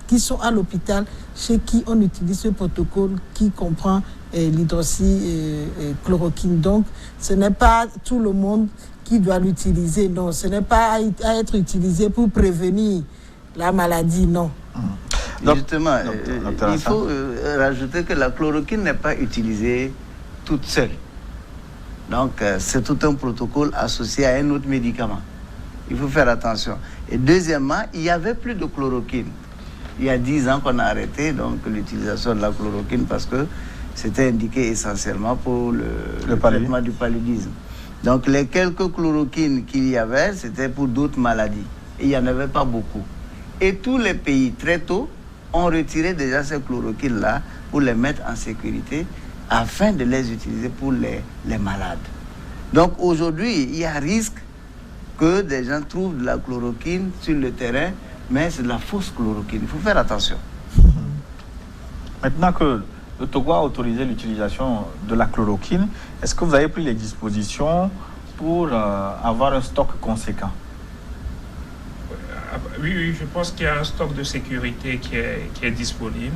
qui sont à l'hôpital, chez qui on utilise ce protocole qui comprend l'hydroxychloroquine. Donc, ce n'est pas tout le monde qui doit l'utiliser, non. Ce n'est pas à être utilisé pour prévenir la maladie, non. Justement, il faut rajouter que la chloroquine n'est pas utilisée toute seule. Donc, c'est tout un protocole associé à un autre médicament. Il faut faire attention. Et deuxièmement, il n'y avait plus de chloroquine. Il y a 10 ans qu'on a arrêté donc l'utilisation de la chloroquine parce que c'était indiqué essentiellement pour le traitement du paludisme. Donc les quelques chloroquines qu'il y avait, c'était pour d'autres maladies. Et il n'y en avait pas beaucoup. Et tous les pays, très tôt, ont retiré déjà ces chloroquines-là pour les mettre en sécurité afin de les utiliser pour les malades. Donc aujourd'hui, il y a risque que des gens trouvent de la chloroquine sur le terrain, mais c'est de la fausse chloroquine. Il faut faire attention. Maintenant que le Togo a autorisé l'utilisation de la chloroquine, est-ce que vous avez pris les dispositions pour avoir un stock conséquent? Oui, je pense qu'il y a un stock de sécurité qui est disponible.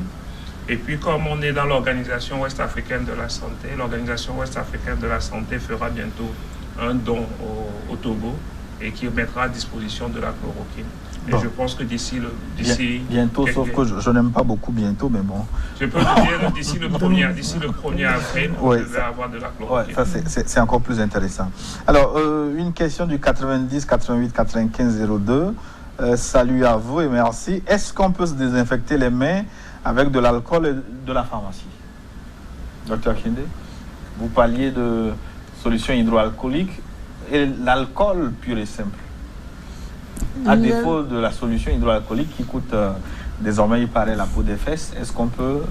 Et puis, comme on est dans l'Organisation ouest-africaine de la santé, l'Organisation ouest-africaine de la santé fera bientôt un don au Togo et qui mettra à disposition de la chloroquine. Et je pense que d'ici bientôt, sauf que je n'aime pas beaucoup bientôt, mais bon. Je peux te dire d'ici le 1er avril, je vais avoir de la chloroquine. Ça c'est encore plus intéressant. Alors, une question du 90 88 95 02. Salut à vous et merci. Est-ce qu'on peut se désinfecter les mains avec de l'alcool et de la pharmacie? Docteur Kinde, vous parliez de solutions hydroalcooliques et l'alcool pur et simple. À défaut de la solution hydroalcoolique qui coûte désormais, il paraît, la peau des fesses, est-ce qu'on peut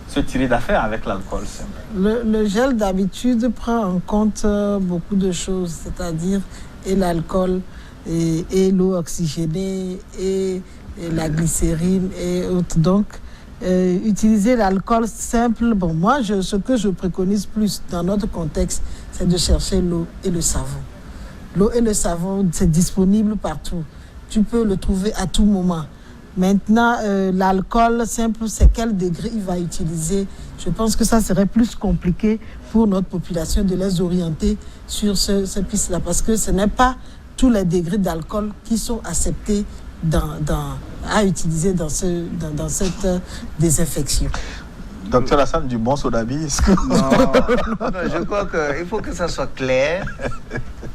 se tirer d'affaire avec l'alcool simple? Le gel d'habitude prend en compte beaucoup de choses, c'est-à-dire et l'alcool et l'eau oxygénée et la glycérine et autres. Donc, utiliser l'alcool simple, bon, moi, ce que je préconise plus dans notre contexte, c'est de chercher l'eau et le savon. L'eau et le savon, c'est disponible partout. Tu peux le trouver à tout moment. Maintenant, l'alcool simple, c'est quel degré il va utiliser? Je pense que ça serait plus compliqué pour notre population de les orienter sur ces pistes-là, parce que ce n'est pas tous les degrés d'alcool qui sont acceptés à utiliser dans cette désinfection. Docteur Hassan, du bon sodabi, est-ce que... Non, je crois qu'il faut que ça soit clair.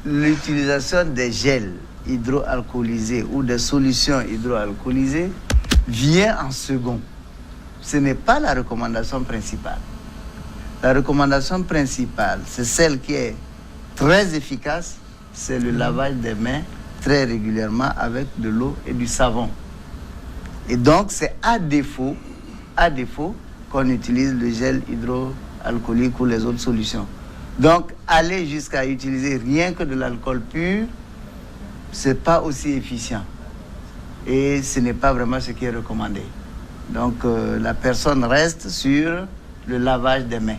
L'utilisation des gels hydroalcoolisés ou des solutions hydroalcoolisées vient en second. Ce n'est pas la recommandation principale. La recommandation principale, c'est celle qui est très efficace, c'est le lavage des mains très régulièrement avec de l'eau et du savon. Et donc, c'est à défaut qu'on utilise le gel hydroalcoolique ou les autres solutions. Donc, aller jusqu'à utiliser rien que de l'alcool pur, c'est pas aussi efficient. Et ce n'est pas vraiment ce qui est recommandé. Donc, la personne reste sur le lavage des mains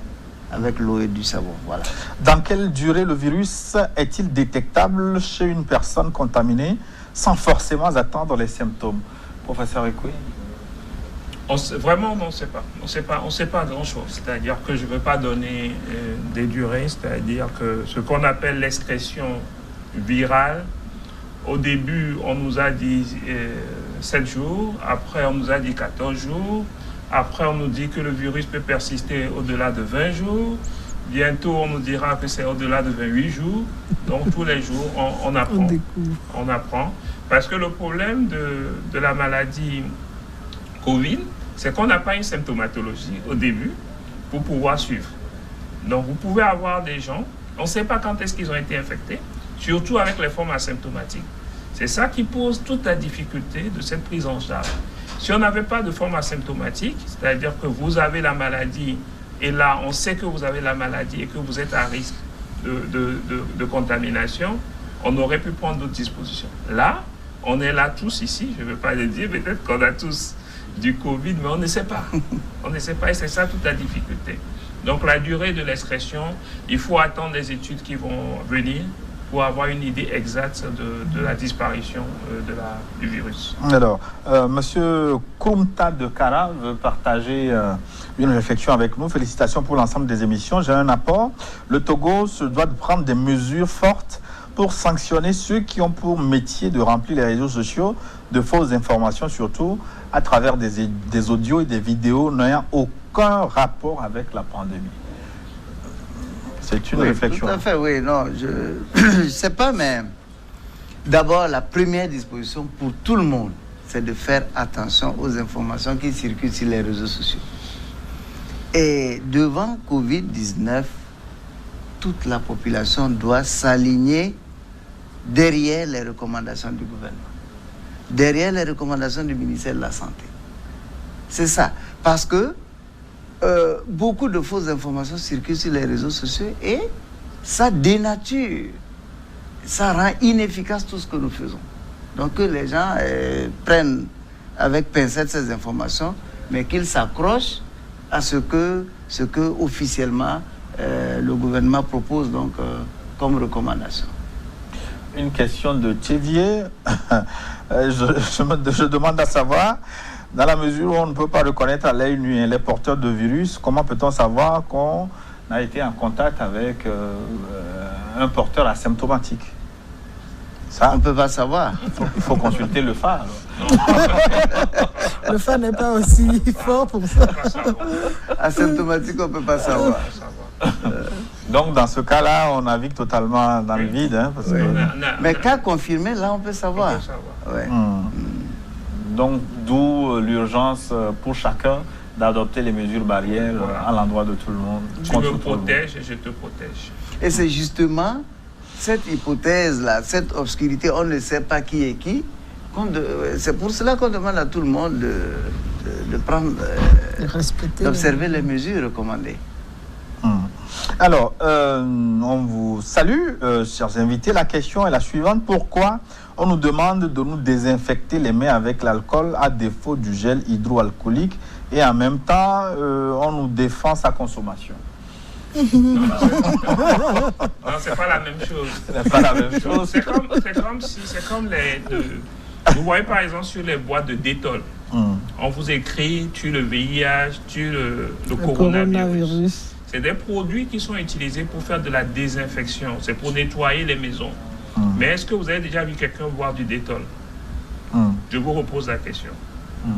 avec l'eau et du savon. Voilà. Dans quelle durée le virus est-il détectable chez une personne contaminée sans forcément attendre les symptômes? Professeur Ekwe? Vraiment, on ne sait pas. On ne sait pas grand-chose. C'est-à-dire que je ne veux pas donner des durées. C'est-à-dire que ce qu'on appelle l'expression virale, au début, on nous a dit 7 jours. Après, on nous a dit 14 jours. Après, on nous dit que le virus peut persister au-delà de 20 jours. Bientôt, on nous dira que c'est au-delà de 28 jours. Donc, tous les jours, on apprend. On apprend. Parce que le problème de la maladie Covid, c'est qu'on n'a pas une symptomatologie au début pour pouvoir suivre. Donc, vous pouvez avoir des gens, on ne sait pas quand est-ce qu'ils ont été infectés, surtout avec les formes asymptomatiques. C'est ça qui pose toute la difficulté de cette prise en charge. Si on n'avait pas de forme asymptomatique, c'est-à-dire que vous avez la maladie, et là, on sait que vous avez la maladie et que vous êtes à risque de contamination, on aurait pu prendre d'autres dispositions. Là, on est là tous ici, je ne veux pas le dire, peut-être qu'on a tous du Covid, mais on ne sait pas. On ne sait pas et c'est ça toute la difficulté. Donc la durée de l'expression, il faut attendre les études qui vont venir pour avoir une idée exacte de la disparition du virus. Alors, Monsieur Koumta de Kara veut partager une réflexion avec nous. Félicitations pour l'ensemble des émissions. J'ai un apport. Le Togo se doit de prendre des mesures fortes pour sanctionner ceux qui ont pour métier de remplir les réseaux sociaux de fausses informations, surtout à travers des audios et des vidéos n'ayant aucun rapport avec la pandémie. C'est une réflexion. Tout à fait, oui. Non, je ne sais pas, mais d'abord, la première disposition pour tout le monde, c'est de faire attention aux informations qui circulent sur les réseaux sociaux. Et devant Covid-19, toute la population doit s'aligner derrière les recommandations du gouvernement, derrière les recommandations du ministère de la Santé. C'est ça. Parce que beaucoup de fausses informations circulent sur les réseaux sociaux et ça dénature, ça rend inefficace tout ce que nous faisons. Donc que les gens prennent avec pincette ces informations, mais qu'ils s'accrochent à ce que officiellement le gouvernement propose donc comme recommandation. Une question de Thévier. Je demande à savoir, dans la mesure où on ne peut pas reconnaître à l'œil nu les porteurs de virus, comment peut-on savoir qu'on a été en contact avec un porteur asymptomatique? Ça, on ne peut pas savoir. Il faut consulter le phare. Le phare n'est pas aussi fort pour ça. Asymptomatique, on ne peut pas savoir. Donc, dans ce cas-là, on navigue totalement dans le vide. Hein, parce que... Mais cas confirmé, là, on peut savoir. Ouais. Donc, d'où l'urgence pour chacun d'adopter les mesures barrières à l'endroit de tout le monde. Tu me protèges et je te protège. Et c'est justement cette hypothèse-là, cette obscurité, on ne sait pas qui est qui. C'est pour cela qu'on demande à tout le monde de prendre, d'observer les mesures recommandées. Alors, on vous salue, chers invités. La question est la suivante. Pourquoi on nous demande de nous désinfecter les mains avec l'alcool à défaut du gel hydroalcoolique et en même temps, on nous défend sa consommation? Non, c'est pas la même chose. C'est pas la même chose. C'est comme vous voyez par exemple sur les boîtes de Détol, on vous écrit tue le VIH, tue le coronavirus. C'est des produits qui sont utilisés pour faire de la désinfection. C'est pour nettoyer les maisons. Mais est-ce que vous avez déjà vu quelqu'un boire du Détol? Je vous repose la question.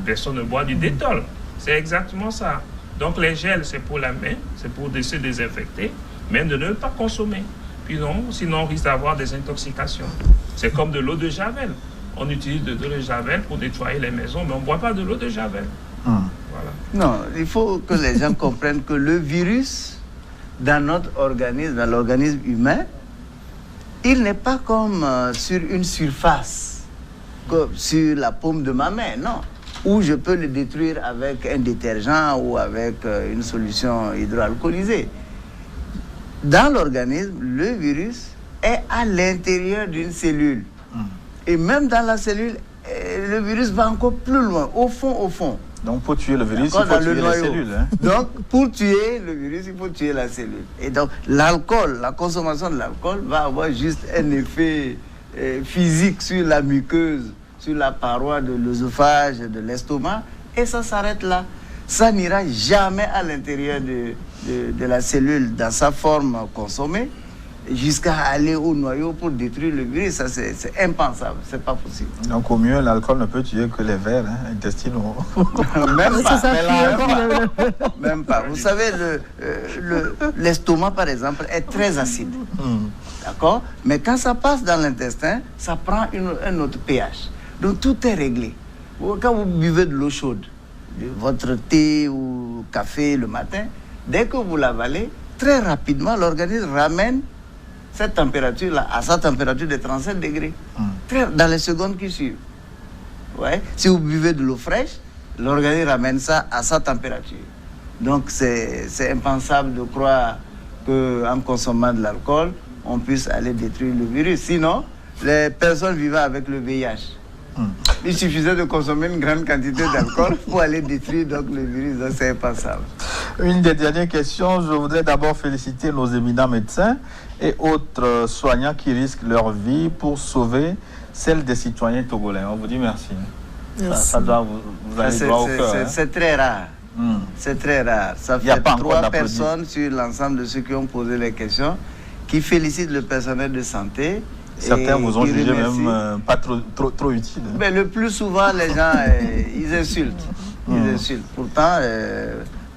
Personne ne boit du Détol. C'est exactement ça. Donc les gels, c'est pour la main, c'est pour se désinfecter, mais de ne pas consommer. Puis non, sinon on risque d'avoir des intoxications. C'est comme de l'eau de Javel. On utilise de l'eau de Javel pour nettoyer les maisons, mais on ne boit pas de l'eau de Javel. Voilà. Non, il faut que les gens comprennent que le virus, dans notre organisme, dans l'organisme humain, il n'est pas comme sur une surface, comme sur la paume de ma main, non. Où je peux le détruire avec un détergent ou avec une solution hydroalcoolisée. Dans l'organisme, le virus est à l'intérieur d'une cellule. Et même dans la cellule, le virus va encore plus loin, au fond. Donc pour tuer le virus, il faut tuer les cellules. Hein? Donc pour tuer le virus, il faut tuer la cellule. Et donc l'alcool, la consommation de l'alcool va avoir juste un effet physique sur la muqueuse, sur la paroi de l'œsophage, de l'estomac, et ça s'arrête là. Ça n'ira jamais à l'intérieur de la cellule dans sa forme consommée, jusqu'à aller au noyau pour détruire le virus. Ça, c'est impensable, c'est pas possible. Donc au mieux, l'alcool ne peut tuer que les vers intestinaux. Même pas. Vous savez, l'estomac, par exemple, est très acide. D'accord? Mais quand ça passe dans l'intestin, ça prend un autre pH. Donc tout est réglé. Quand vous buvez de l'eau chaude, votre thé ou café le matin, dès que vous l'avalez, très rapidement, l'organisme ramène cette température-là à sa température de 37 degrés. Dans les secondes qui suivent. Ouais. Si vous buvez de l'eau fraîche, l'organisme ramène ça à sa température. Donc c'est impensable de croire qu'en consommant de l'alcool, on puisse aller détruire le virus. Sinon, les personnes vivant avec le VIH, il suffisait de consommer une grande quantité d'alcool pour aller détruire donc, le virus. Donc c'est impensable. Une des dernières questions, je voudrais d'abord féliciter nos éminents médecins et autres soignants qui risquent leur vie pour sauver celle des citoyens togolais. On vous dit merci. Ça doit vous aller droit au cœur. C'est très rare. C'est très rare. Ça fait 3 personnes sur l'ensemble de ceux qui ont posé les questions qui félicitent le personnel de santé. Certains vous ont jugé même pas trop utile. Mais le plus souvent, les gens, ils insultent. Ils insultent. Pourtant,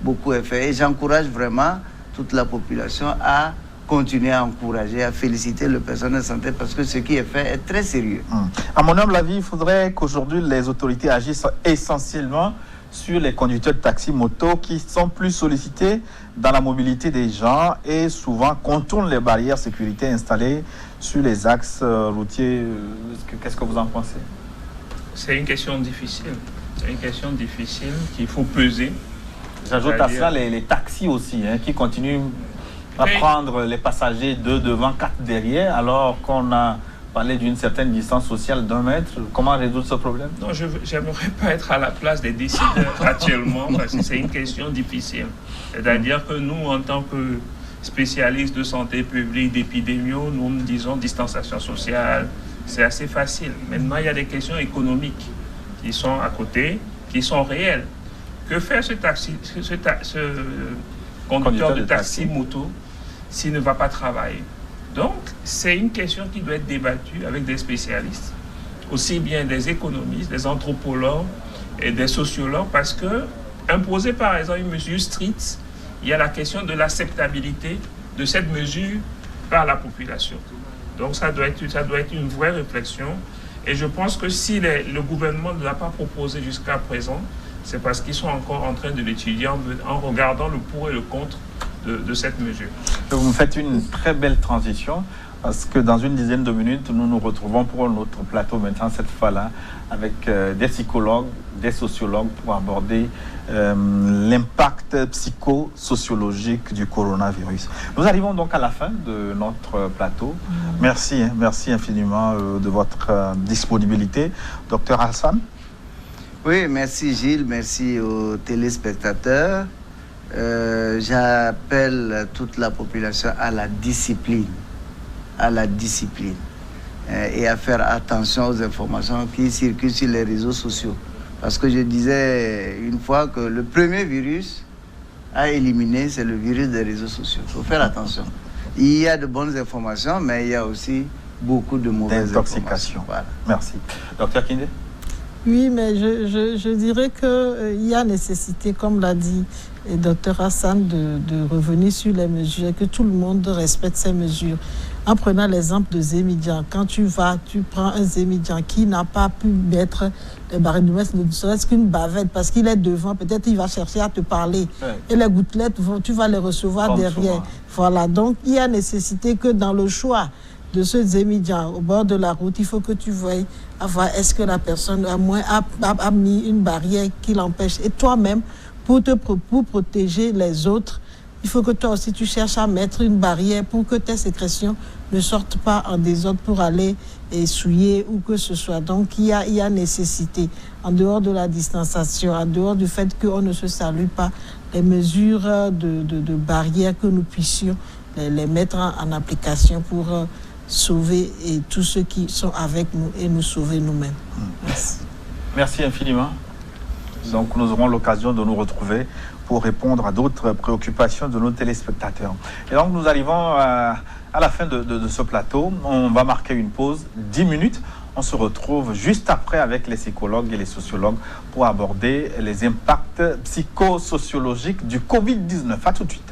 beaucoup est fait. Et j'encourage vraiment toute la population à continuer à encourager, à féliciter le personnel de santé parce que ce qui est fait est très sérieux. À mon humble avis, il faudrait qu'aujourd'hui les autorités agissent essentiellement sur les conducteurs de taxi moto qui sont plus sollicités dans la mobilité des gens et souvent contournent les barrières sécurité installées sur les axes routiers. Qu'est-ce que vous en pensez? C'est une question difficile. C'est une question difficile qu'il faut peser. J'ajoute à cela les taxis aussi, qui continuent à prendre les passagers 2 devant, 4 derrière, alors qu'on a parlé d'une certaine distance sociale d'1 mètre. Comment résoudre ce problème? Non, je n'aimerais pas être à la place des décideurs actuellement, parce que c'est une question difficile. C'est-à-dire que nous, en tant que spécialistes de santé publique, d'épidémio, nous disons distanciation sociale, c'est assez facile. Maintenant, il y a des questions économiques qui sont à côté, qui sont réelles. Que faire ce conducteur de taxi moto s'il ne va pas travailler? Donc, c'est une question qui doit être débattue avec des spécialistes, aussi bien des économistes, des anthropologues et des sociologues, parce que imposer par exemple une mesure stricte, il y a la question de l'acceptabilité de cette mesure par la population. Donc, ça doit être une vraie réflexion. Et je pense que si le gouvernement ne l'a pas proposé jusqu'à présent, c'est parce qu'ils sont encore en train de l'étudier en regardant le pour et le contre de cette mesure. Vous me faites une très belle transition parce que dans une dizaine de minutes, nous nous retrouvons pour notre plateau maintenant, cette fois-là, avec des psychologues, des sociologues pour aborder l'impact psychosociologique du coronavirus. Nous arrivons donc à la fin de notre plateau. Merci infiniment de votre disponibilité. Docteur Hassan. Oui, merci Gilles, merci aux téléspectateurs. J'appelle toute la population à la discipline, et à faire attention aux informations qui circulent sur les réseaux sociaux. Parce que je disais une fois que le premier virus à éliminer, c'est le virus des réseaux sociaux. Il faut faire attention. Il y a de bonnes informations, mais il y a aussi beaucoup de mauvaises informations. Voilà. Merci. Docteur Kinde? Oui, mais je dirais qu'il y a nécessité, comme l'a dit le docteur Hassan, de revenir sur les mesures et que tout le monde respecte ces mesures. En prenant l'exemple de Zémidian, quand tu prends un Zémidian qui n'a pas pu mettre les barrettes de messe, ne serait-ce qu'une bavette, parce qu'il est devant, peut-être il va chercher à te parler. Ouais. Et les gouttelettes, tu vas les recevoir comme derrière. Souvent. Voilà, donc il y a nécessité que dans le choix de ce Zémidian au bord de la route, il faut que tu veuilles avoir, est-ce que la personne a mis une barrière qui l'empêche. Et toi-même, pour protéger les autres, il faut que toi aussi tu cherches à mettre une barrière pour que tes sécrétions ne sortent pas en désordre pour aller souiller ou que ce soit. Donc il y a nécessité, en dehors de la distanciation, en dehors du fait qu'on ne se salue pas, les mesures de barrières que nous puissions les mettre en application pour sauver tous ceux qui sont avec nous et nous sauver nous-mêmes. Merci. Merci infiniment. Donc nous aurons l'occasion de nous retrouver pour répondre à d'autres préoccupations de nos téléspectateurs. Et donc nous arrivons à la fin de ce plateau. On va marquer une pause, 10 minutes. On se retrouve juste après avec les psychologues et les sociologues pour aborder les impacts psychosociologiques du Covid-19. À tout de suite.